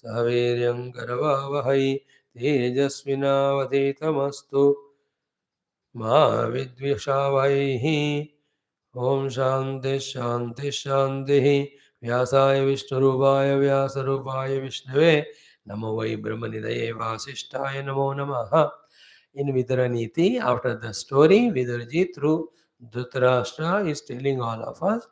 saviryam karavavahai tejasvinavadhetamastu ma vidvishavaihi. Om Shanti Shanti Shanti. Vyasaya Vishnurupaya Vyasarupaya Vishnave Namo Vai Brahmanidaye Vasishtaya Namo Namaha. In Vidura Neethi, after the story, Vidurji through Dhritarashtra is telling all of us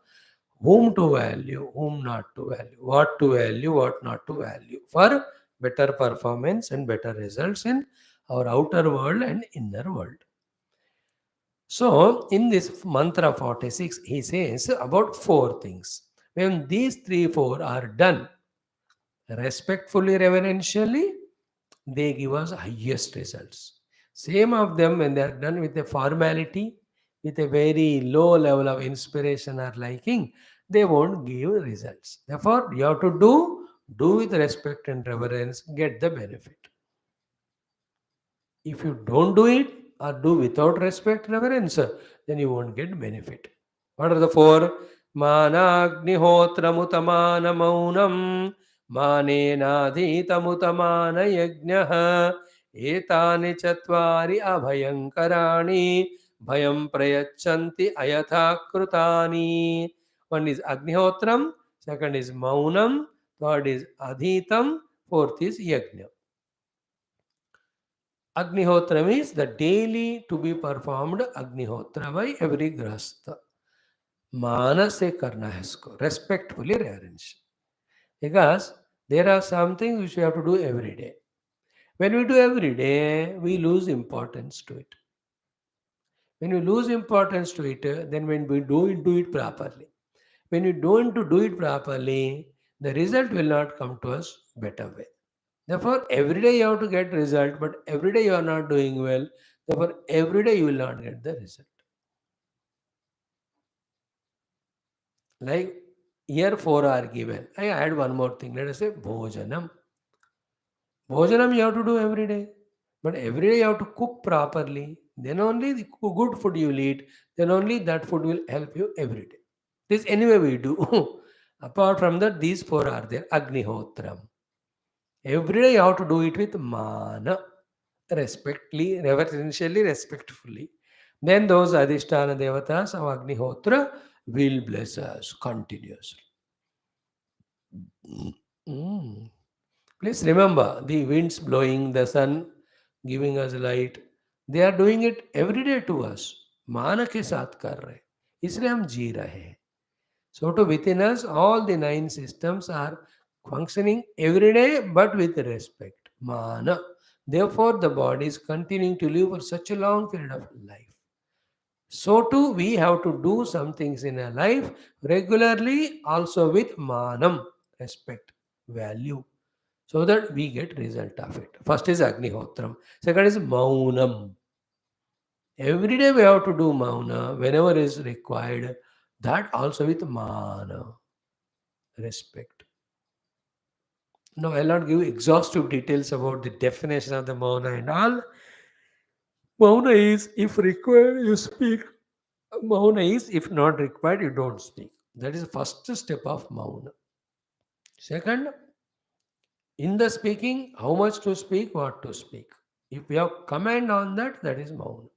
whom to value, whom not to value, what not to value for better performance and better results in our outer world and inner world. So, in this mantra 46, he says about four things. When these four are done respectfully, reverentially, they give us highest results. Same of them, when they are done with a formality, with a very low level of inspiration or liking, they won't give results. Therefore, you have to do with respect and reverence, get the benefit. If you don't do it or do without respect, reverence, then you won't get benefit. What are the four? Managnihotramutamana maunam manenadhitamutamana yajnah etani chatvari abhayankarani bhayam prayachanti ayatha krutani. One is Agnihotram, second is Maunam, third is Adhitam, fourth is Yajna. Agnihotra means the daily to be performed Agnihotra by every grahastha. Mana se karna hai isko, respectfully rearrange. Because there are some things which we have to do every day. When we do every day, we lose importance to it. When we lose importance to it, then when we do it properly. When we don't do it properly, the result will not come to us better way. Therefore, every day you have to get result, but every day you are not doing well. Therefore, every day you will not get the result. Like here four are given. I add one more thing. Let us say bhojanam. Bhojanam you have to do every day. But every day you have to cook properly. Then only the good food you will eat. Then only that food will help you every day. This anyway we do. Apart from that, these four are there. Agnihotram. Every day you have to do it with mana. Respectfully, reverentially, respectfully. Then those Adhisthana Devatas of Agnihotra will bless us continuously. Mm. Please remember the winds blowing, the sun giving us light. They are doing it every day to us. मान के साथ कर रहे, इसलिए हम जी रहे हैं. So to within us, all the nine systems are functioning every day, but with respect. Mana. Therefore, the body is continuing to live for such a long period of life. So too, we have to do some things in our life regularly, also with manam, respect, value, so that we get result of it. First is Agnihotram. Second is Maunam. Every day we have to do Mauna whenever is required. That also with Mana, respect. Now, I'll not give exhaustive details about the definition of the Mauna and all. Mauna is if required, you speak. Mauna is if not required, you don't speak. That is the first step of Mauna. Second, in the speaking, how much to speak, what to speak. If we have command on that, that is Mauna.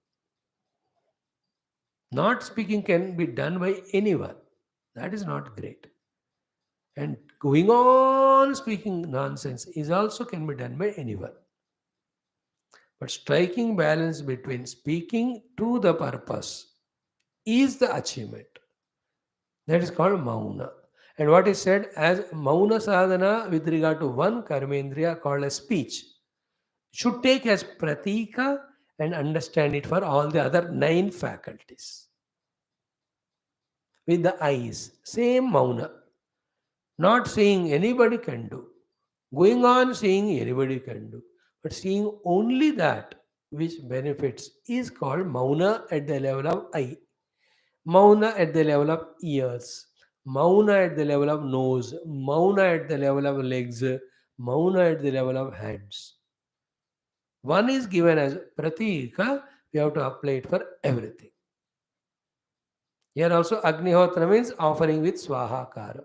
Not speaking can be done by anyone. That is not great. And going on speaking nonsense is also can be done by anyone. But striking balance between speaking to the purpose is the achievement. That is called Mauna. And what is said as Mauna sadhana with regard to one karmendriya called as speech should take as pratika and understand it for all the other nine faculties. With the eyes, same Mauna. Not seeing anybody can do. Going on seeing anybody can do. But seeing only that which benefits is called Mauna at the level of eye. Mauna at the level of ears, Mauna at the level of nose, Mauna at the level of legs, Mauna at the level of hands. One is given as Pratika, we have to apply it for everything. Here also Agnihotra means offering with Swahakara.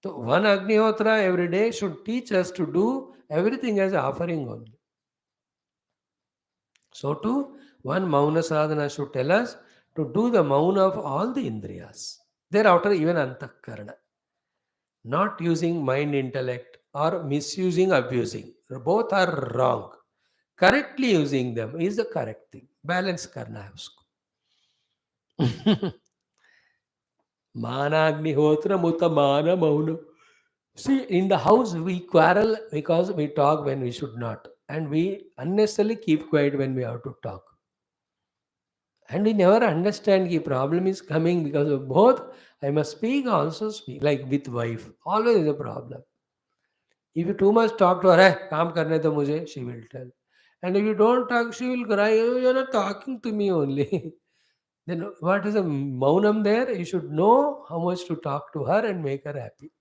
So one Agnihotra every day should teach us to do everything as offering only. So too, one Mauna sadhana should tell us to do the Mauna of all the Indriyas. Thereafter, even Antakarana. Not using mind intellect or misusing, abusing. Both are wrong. Correctly using them is the correct thing. Balance karna hai usko. Managnihotra muta mana mauna. See, in the house we quarrel because we talk when we should not, and we unnecessarily keep quiet when we have to talk. And we never understand the problem is coming because of both. I must speak, also speak. Like with wife, always is a problem. If you too much talk to her, hey, काम करने दो मुझे, she will tell. And if you don't talk, she will cry. "Oh, you're not talking to me only." Then what is a maunam there? You should know how much to talk to her and make her happy.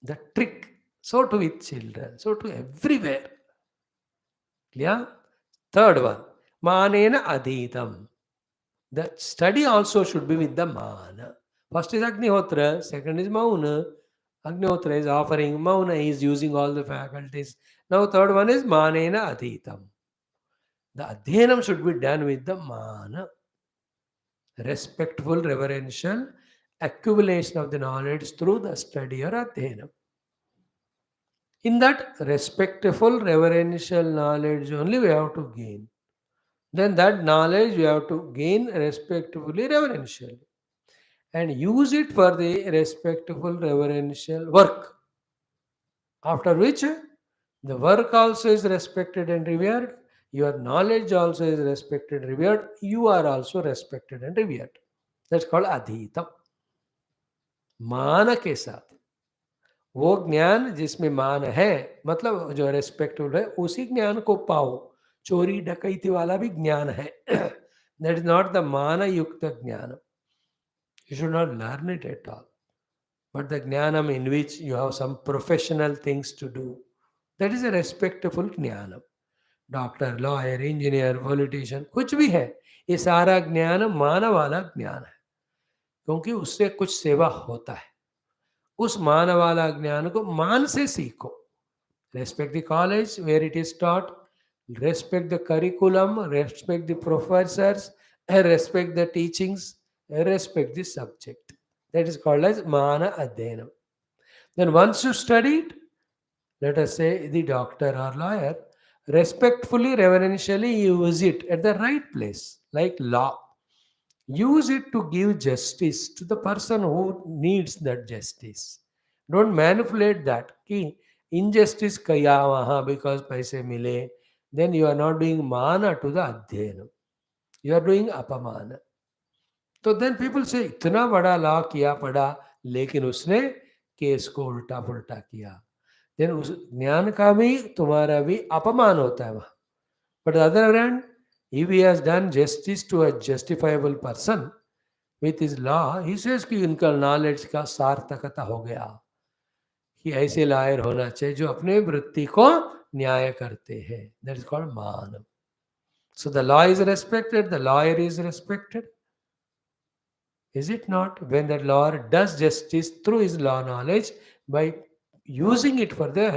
The trick. So to with children. So to everywhere. Yeah. Third one. Manena adhitam. The study also should be with the mana. First is Agnihotra, second is Mauna. Agnihotra is offering, Mauna is using all the faculties. Now third one is Manena Adhitam. The Adhyanam should be done with the Mana. Respectful, reverential accumulation of the knowledge through the study or Adhyanam. In that respectful, reverential knowledge only we have to gain. Then that knowledge we have to gain respectfully, reverentially, and use it for the respectful reverential work. After which the work also is respected and revered, your knowledge also is respected, revered, you are also respected and revered. That's called adhitam. मान के साथ वो ज्ञान जिसमें मान है, मतलब जो रेस्पेक्टफुल है, उसी ज्ञान को पाओ. चोरी डकैती वाला भी ज्ञान है. दैट इज नॉट द मान युक्त ज्ञान. You should not learn it at all. But the jnanam in which you have some professional things to do, that is a respectful jnanam. Doctor, lawyer, engineer, politician, कुछ भी है, ये सारा ज्ञान मान वाला ज्ञान है, क्योंकि उससे कुछ सेवा होता है. उस मान वाला ज्ञान को मान से सीखो. Respect the college where it is taught, respect the curriculum, respect the professors, respect the teachings, respect the subject. That is called as mana adhenam. Then once you studied, let us say the doctor or lawyer, respectfully, reverentially use it at the right place, like law. Use it to give justice to the person who needs that justice. Don't manipulate that. Ki injustice kaya waha because paise mile. Then you are not doing mana to the adhyanam. You are doing apamana. तो then people से इतना बड़ा law किया पढ़ा, लेकिन उसने case को उल्टा पुल्टा किया, देन उस ज्ञान का भी तुम्हारा भी अपमान होता है वहां. But other hand, if he has done justice to a justifiable person with his law, he says कि इनका नॉलेज का सार्थकता हो गया, कि ऐसे लायर होना चाहिए जो अपने वृत्ति को न्याय करते हैं. दैट इज कॉल्ड मान. So the law is respected, the lawyer is respected. Is it not? When the Lord does justice through his law knowledge by using it for the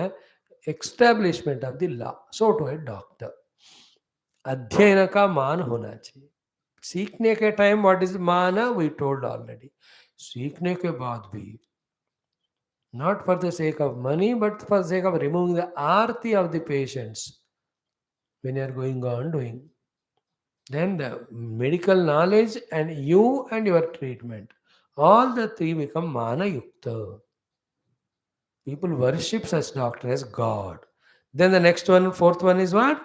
establishment of the law. So to a doctor. अध्ययन का मान होना चाहिए. सीखने के time what is माना we told already. सीखने के बाद भी not for the sake of money but for the sake of removing the arti of the patients when you are going on doing. Then the medical knowledge and you and your treatment, all the three become mana yukta. People worship such doctor as God. Then the next one, fourth one is what?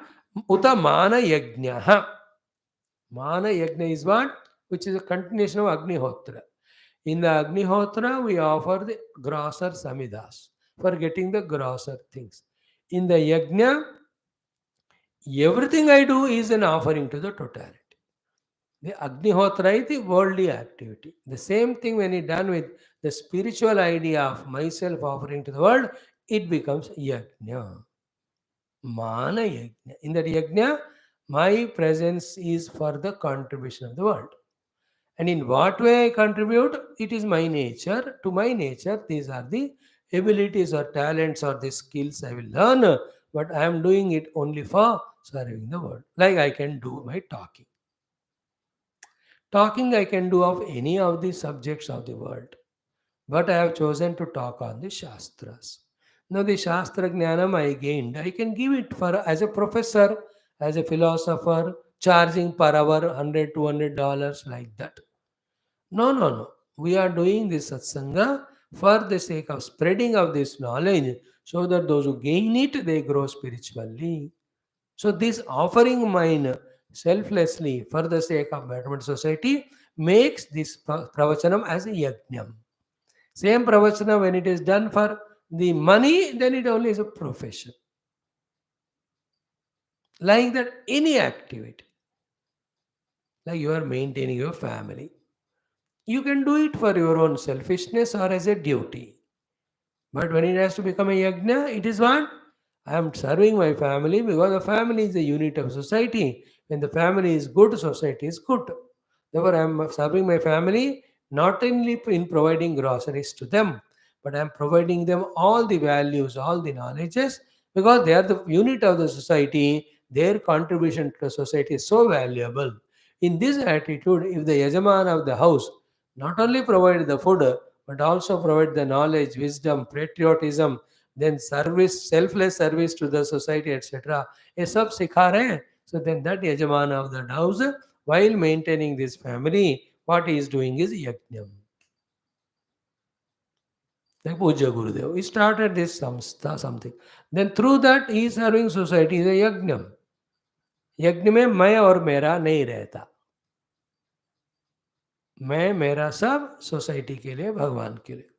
Uta mana yajna. Mana yajna is what? Which is a continuation of Agnihotra. In the Agnihotra, we offer the grosser samidas for getting the grosser things. In the yajna, everything I do is an offering to the totality. The Agnihotra is the worldly activity. The same thing when it done with the spiritual idea of myself offering to the world, it becomes yajna. Mana yajna. In that yajna, my presence is for the contribution of the world. And in what way I contribute, it is my nature. To my nature, these are the abilities or talents or the skills I will learn, but I am doing it only for serving the world. Like I can do by talking I can do of any of the subjects of the world, but I have chosen to talk on the Shastras. Now, the Shastra Jnanam I gained, I can give it for as a professor, as a philosopher, charging per hour $100, $200 like that. No, no, no. We are doing this satsanga for the sake of spreading of this knowledge so that those who gain it, they grow spiritually. So, this offering mine selflessly for the sake of betterment society makes this pravachanam as a yajnam. Same pravachana, when it is done for the money, then it only is a profession. Like that, any activity, like you are maintaining your family, you can do it for your own selfishness or as a duty. But when it has to become a yajna, it is what? I am serving my family because the family is the unit of society. When the family is good, society is good. Therefore, I am serving my family not only in providing groceries to them, but I am providing them all the values, all the knowledges, because they are the unit of the society. Their contribution to the society is so valuable. In this attitude, if the Yajaman of the house not only provide the food, but also provide the knowledge, wisdom, patriotism, then service, selfless service to the society, etc. ये सब सिखा रहे हैं. So then that Yajaman of that house, while maintaining this family, what he is doing is yajnam. Like Puja Gurudev. He started this samstha, something. Then through that he is serving society is a yajnam. यज्ञ में मैं और मेरा नहीं रहता. मैं मेरा सब सोसाइटी के लिए, भगवान के लिए.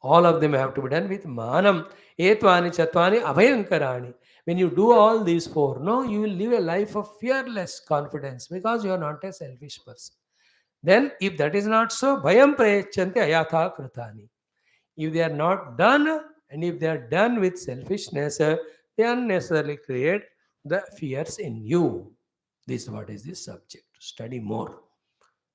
All of them have to be done with manam. Etvani chatvani abhayankarani. When you do all these four, no, you will live a life of fearless confidence because you are not a selfish person. Then, if that is not so, bhayam prayachanti ayatha kritani. If they are not done, and if they are done with selfishness, they unnecessarily create the fears in you. This is what is this subject. Study more.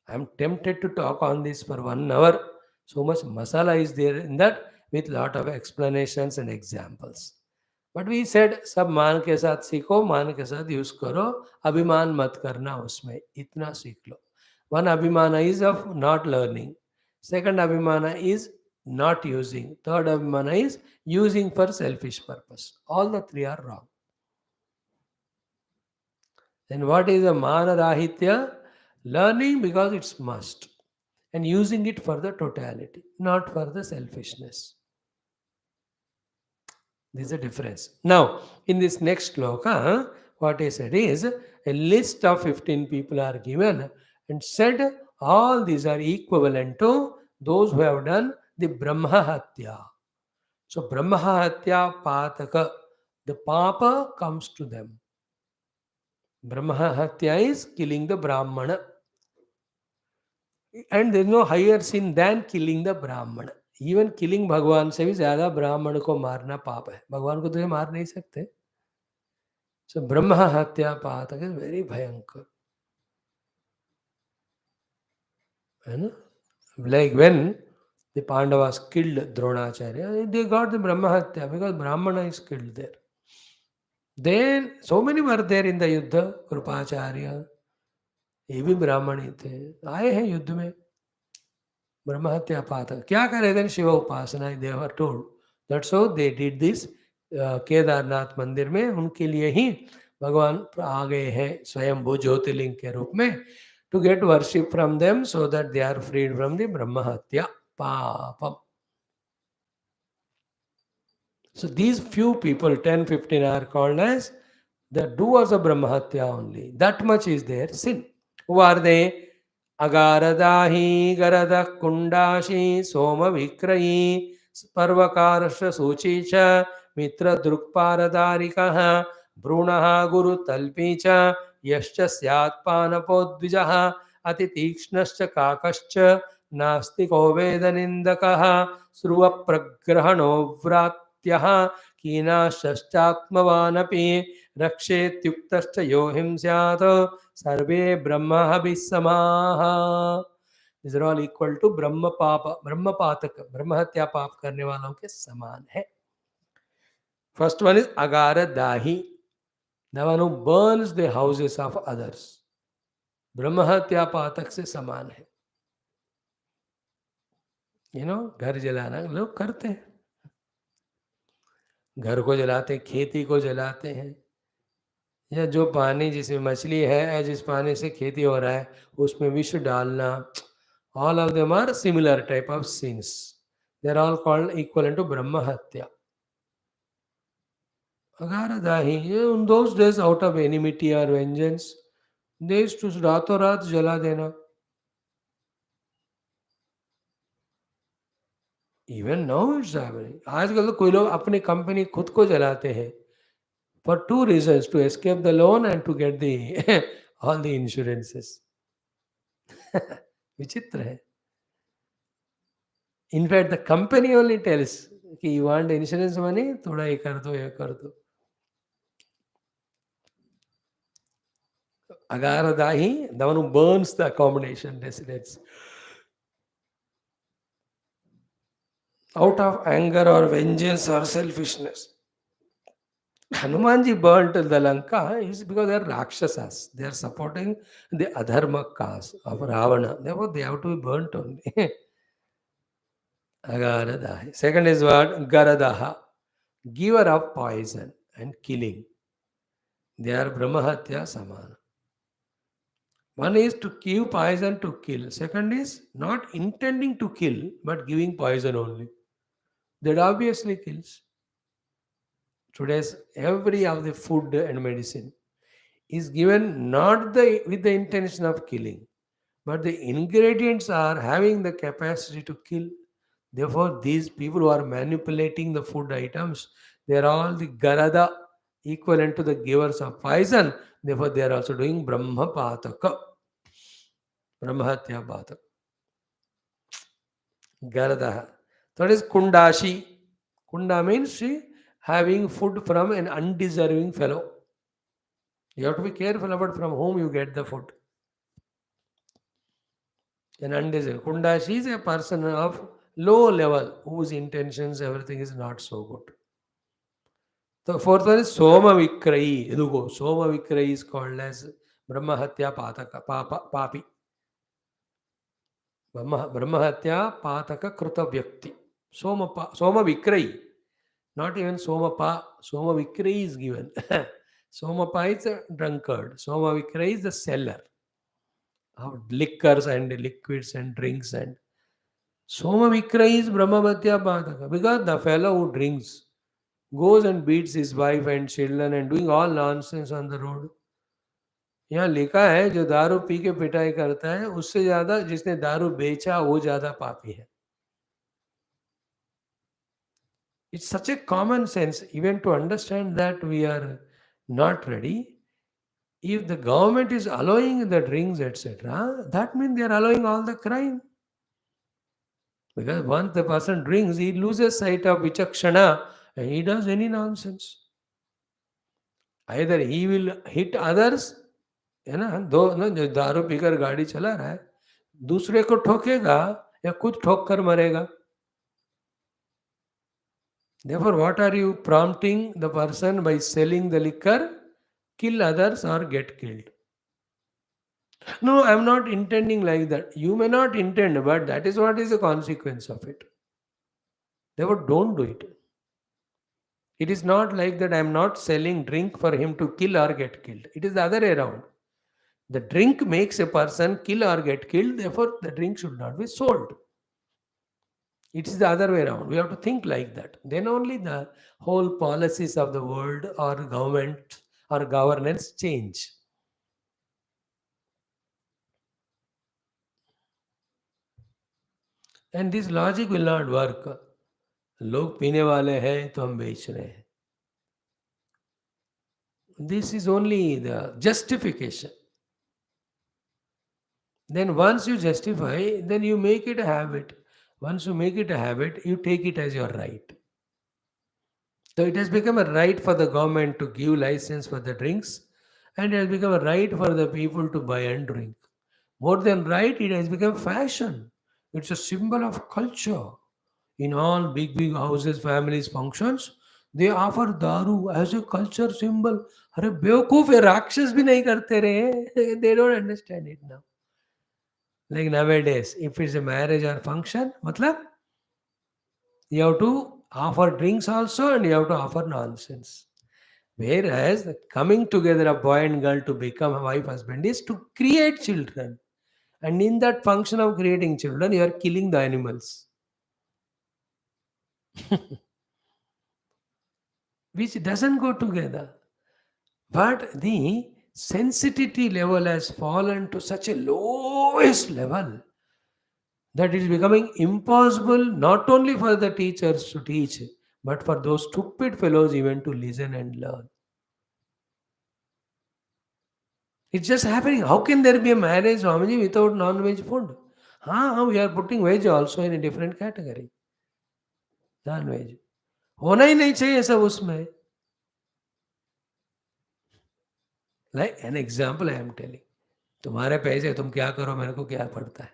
I am tempted to talk on this for 1 hour. So much masala is there in that with lot of explanations and examples. But we said सब मान के साथ सीखो, मान के साथ use करो, अभिमान मत करना उसमें, इतना सीख लो. One abhimana is of not learning. Second abhimana is not using. Third abhimana is using for selfish purpose. All the three are wrong. Then what is a manarahitya? Learning because it's must, and using it for the totality, not for the selfishness. There's a difference. Now, in this next sloka, what I said is a list of 15 people are given and said all these are equivalent to those who have done the Brahma Hatya. So, Brahma Hatya Pataka, the Papa comes to them. Brahma Hatya is killing the Brahmana. And there is no higher sin than killing the Brahmana. Even killing भगवान से भी ज्यादा ब्राह्मण को मारना पाप है. भगवान को तो ये मार नहीं सकते. सो ब्रह्म हत्या पातक इज वेरी भयंकर, है ना. Like when the Pandavas killed Dronacharya, they got the brahma hatya because Brahmin is killed there. Then so many were there in the yuddha. Kripacharya ये भी ब्राह्मण ही थे, आए हैं युद्ध में. ब्रह्म हत्या पातक क्या करे. Then Shiva upasana they were told. That's how they did this. Kedarnath मंदिर में उनके लिए ही भगवान आ गए हैं स्वयंभू ज्योतिर्लिंग के रूप में, to get worship from them so that they are freed from the brahma hatya पापम. So these few people, 10, 15 are called as the doers of Brahma Hatya only. That much is their sin. Who are they? Agaradahi Garada Kundashi Soma Vikrayi Parvakarasha Suchicha Mitra Drukparadarikaha Brunaha Guru Talpicha Yascha Syatpanapodvijaha Atitikšnascha Kakascha Nastiko Vedanindakaha Sruva Pragrahano Vratyah Kina रक्षेत्युक्तश्च यो हिंस्यात् सर्वे ब्रह्मभिः समाः. Is all equal to ब्रह्म पाप, ब्रह्म पातक, ब्रह्म हत्या पाप करने वालों के समान है. फर्स्ट वन इज अगार दाही, the one who burns the houses of others. ब्रह्म हत्या पातक से समान है. घर जलाना लोग करते हैं, घर को जलाते हैं, खेती को जलाते हैं, या जो पानी जिसमें मछली है या जिस पानी से खेती हो रहा है उसमें विष डालना, all of them are similar type of sins. They are all called equal to brahma hatya. अगारदाही, उन those days out of enmity और वेंजेंस दे टू रातों रात जला देना. Even now it's happening. आजकल तो कोई लोग अपनी कंपनी खुद को जलाते हैं for two reasons: to escape the loan and to get the all the insurances. विचित्र है. In fact the company only tells कि यू वांट इंश्योरेंस मनी, थोड़ा ये कर दो, ये कर दो. अगारदाही, the one who burns the accommodation residents out of anger or vengeance or selfishness. Hanumanji burnt the Lanka is because they are Rakshasas. They are supporting the adharma cause of Ravana. Therefore, they have to be burnt only. Agaradaha. Second is what? Garadaha. Giver of poison and killing. They are Brahmahatya Samana. One is to give poison to kill. Second is not intending to kill but giving poison only. That obviously kills. Today's every of the food and medicine is given not with the intention of killing, but the ingredients are having the capacity to kill. Therefore, these people who are manipulating the food items, they are all the Garada, equivalent to the givers of poison. Therefore, they are also doing Brahma Pataka, Brahmahatya Pataka. Garada. That is Kundashi. Kunda means she having food from an undeserving fellow. You have to be careful about from whom you get the food. An undeserving. Kundashi is a person of low level whose intentions, everything is not so good. The fourth one is Soma Vikrayi. Idugo. Soma Vikrayi is called as Brahmahatya Pataka, Papi. Brahmahatya Pataka Kruta Vyakti. Soma Vikrayi. Not even Soma Pa. Soma Vikrayi is given. Soma Pa is a drunkard. Soma Vikrayi is the seller of liquors and liquids and drinks. And Soma Vikrayi is Brahmahatya Pataka. Because the fellow who drinks goes and beats his wife and children and doing all nonsense on the road. यहाँ लिखा है जो दारू P के पिटाई करता है उससे ज्यादा जिसने दारू बेचा वो ज्यादा पापी है. It's such a common sense even to understand that we are not ready. If the government is allowing the drinks, etc., that means they are allowing all the crime. Because once the person drinks, he loses sight of vichakshana and he does any nonsense. Either he will hit others, है ना, जो दारू पीकर गाड़ी चला रहा है दूसरे को ठोकेगा या खुद ठोक कर मरेगा. Therefore, what are you prompting the person by selling the liquor? Kill others or get killed. No, I am not intending like that. You may not intend, but that is what is the consequence of it. Therefore, don't do it. It is not like that I am not selling drink for him to kill or get killed. It is the other way around. The drink makes a person kill or get killed, therefore the drink should not be sold. It is the other way around. We have to think like that. Then only the whole policies of the world or government or governance change. And this logic will not work. लोग पीने वाले हैं तो हम बेच रहे हैं. This is only the justification. Then once you justify, then you make it a habit. Once you make it a habit, you take it as your right. So it has become a right for the government to give license for the drinks, and it has become a right for the people to buy and drink. More than right, it has become fashion. It's a symbol of culture. In all big houses, families, functions, they offer daru as a culture symbol. अरे बेवकूफ है राक्षस भी नहीं करते रहे. They don't understand it now. Like nowadays, if it's a marriage or function, matlab you have to offer drinks also and you have to offer nonsense. Whereas the coming together of boy and girl to become a wife husband is to create children. And in that function of creating children, you are killing the animals, which doesn't go together. But the sensitivity level has fallen to such a lowest level that it is becoming impossible not only for the teachers to teach, but for those stupid fellows even to listen and learn. It's just happening. How can there be a marriage, Swamiji, without non-veg food? We are putting veg also in a different category. Non-veg. होना ही नहीं चाहिए सब उसमें. Like an example I am telling. तुम्हारे पैसे तुम क्या करो मेरे को क्या पड़ता है.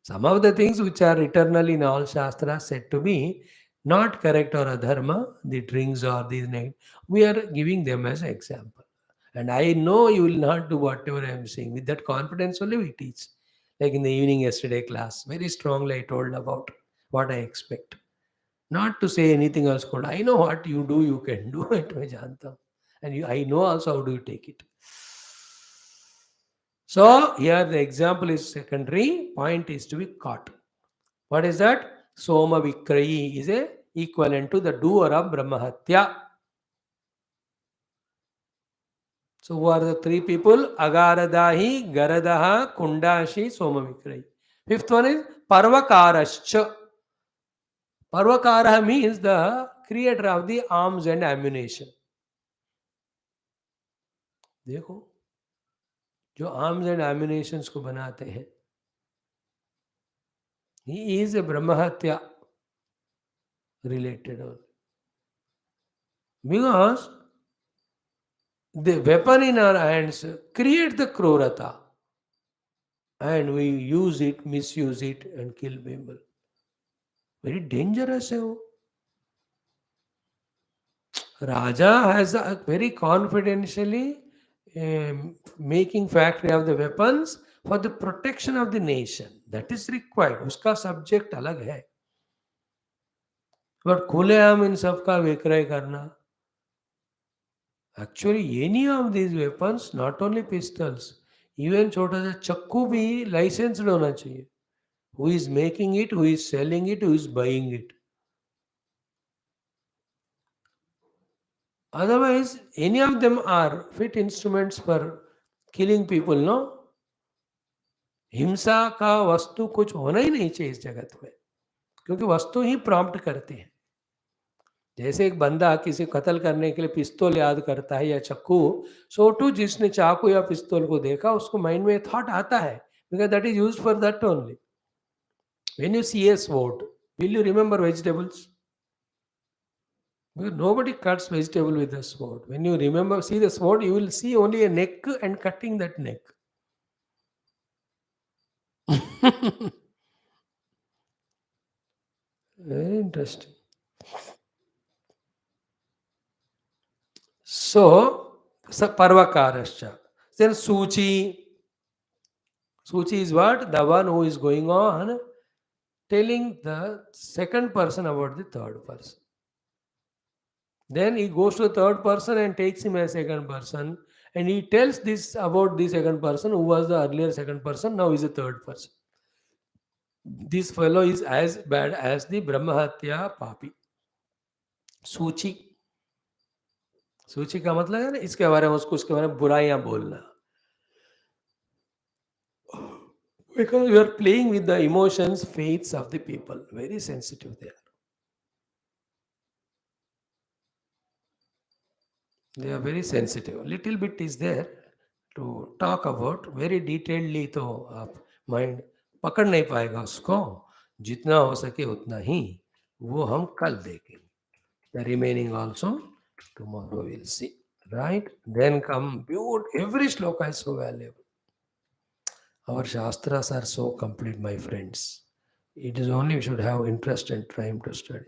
Some of the things which are eternal in all Shastras said to be not correct or adharma, the drinks or these names, we are giving them as an example. And I know you will not do whatever I am saying. With that confidence only we teach. Like in the evening yesterday class, very strongly I told about what I expect. Not to say anything else called. I know what you do, you can do it. मैं जानता हूँ. And I know also how do you take it. So here the example is secondary. Point is to be caught. What is that? Soma Vikrayi is a equivalent to the doer of Brahmahatya. So who are the three people? Agaradahi, Garadaha, Kundashi, Soma Vikrayi. Fifth one is Parvakarascha. Parvakara means the creator of the arms and ammunition. देखो जो arms and ammunitions को बनाते हैं, he is a Brahmahatya related only. Because the weapon in our hands create the krurata and we use it, misuse it and kill people. Very dangerous है वो. Raja has a very confidentially making factory of the weapons for the protection of the nation. That is required. उसका subject अलग है. But खुलेआम इन सब का विक्रय करना. Actually, any of these weapons, not only pistols, even छोटा सा चक्कू भी licensed होना चाहिए. Who is making it, who is selling it, who is buying it. Otherwise, any of them are fit instruments for killing people, no? हिंसा का वस्तु कुछ होना ही नहीं चाहिए इस जगत में, क्योंकि वस्तु ही प्रॉम्प्ट करते हैं. जैसे एक बंदा किसी कत्ल करने के लिए पिस्तौल याद करता है या चाकू, सो टू जिसने चाकू या पिस्तौल को देखा उसको माइंड में थॉट आता है, because that is used for that only. When you see a sword, will you remember vegetables? Because nobody cuts vegetable with a sword. When you remember, see the sword, you will see only a neck and cutting that neck. Very interesting. So, Parvakarascha. Then Suchi. Suchi is what? The one who is going on telling the second person about the third person. Then he goes to the third person and takes him as second person. And he tells this about the second person who was the earlier second person, now is the third person. This fellow is as bad as the Brahmahatya Papi. सूची. सूची का मतलब है ना इसके बारे में उसको उसके बारे में बुराइयां बोलना. Because you are playing with the emotions, faiths of the people. Very sensitive they are. They are very sensitive. Little bit is there to talk about. Very detailedly तो आप माइंड पकड़ नहीं पाएगा उसको. जितना हो सके उतना ही वो हम कल देखेंगे. The remaining also tomorrow we'll see. Right? Then come beautiful. Every shloka is so valuable. Our Shastras are so complete, my friends. It is only we should have interest and time to study.